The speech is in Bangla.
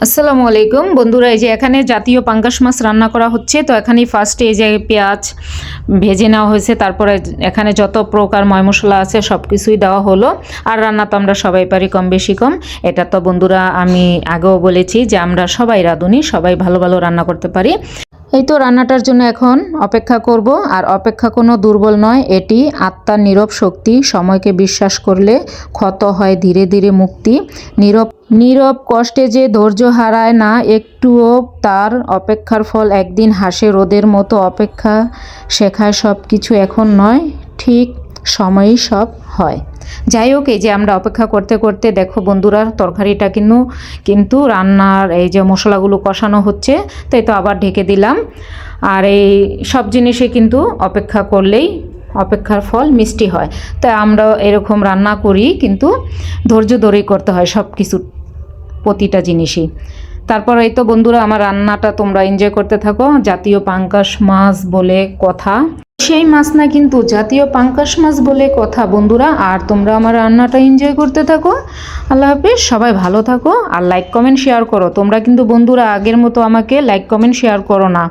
আসসালামু আলাইকুম বন্ধুরা, এই যে এখানে জাতীয় পাঙ্গাস মাছ রান্না করা হচ্ছে। তো এখানে ফার্স্টে এই যে পেঁয়াজ ভেজে নেওয়া হয়েছে, তারপরে এখানে যত প্রকার ময় মশলা আছে সব কিছুই দেওয়া হলো। আর রান্না তো আমরা সবাই পারি কম বেশি কম, এটা তো বন্ধুরা আমি আগেও বলেছি যে আমরা সবাই রাঁধুনি, সবাই ভালো ভালো রান্না করতে পারি। এই তো রান্নাটার জন্য এখন অপেক্ষা করব। আর অপেক্ষা কোনো দুর্বল নয়, এটি আত্মার নীরব শক্তি। সময়কে বিশ্বাস করলে ক্ষত হয় ধীরে ধীরে মুক্তি। নীরব নীরব কষ্টে যে ধৈর্য হারায় না একটুও, তার অপেক্ষার ফল একদিন হাসে রোদের মতো। অপেক্ষা শেখায় সব কিছু এখন নয়, ঠিক সময়ই সব হয়। যাই হোক, এই যে আমরা অপেক্ষা করতে করতে দেখো বন্ধুরা, তরকারিটা কিন্তু রান্নার এই যে মশলাগুলো কষানো হচ্ছে, তাই তো আবার ঢেকে দিলাম। আর এই সব জিনিসে কিন্তু অপেক্ষা করলেই অপেক্ষার ফল মিষ্টি হয়। তাই আমরা এরকম রান্না করি, কিন্তু ধৈর্য ধরেই করতে হয় সব কিছু, প্রতিটা জিনিসই। তারপর এই তো বন্ধুরা, আমার রান্নাটা তোমরা এনজয় করতে থাকো। জাতীয় পাঙ্গাস মাছ বলে কথা, সেই মাছ না কিন্তু জাতীয় পাঙ্গাস মাছ বলে কথা বন্ধুরা। আর তোমরা আমার রান্নাটা এনজয় করতে থাকো। আল্লাহ হাফেজ, সবাই ভালো থাকো। আর লাইক কমেন্ট শেয়ার করো। তোমরা কিন্তু বন্ধুরা আগের মতো আমাকে লাইক কমেন্ট শেয়ার করো না।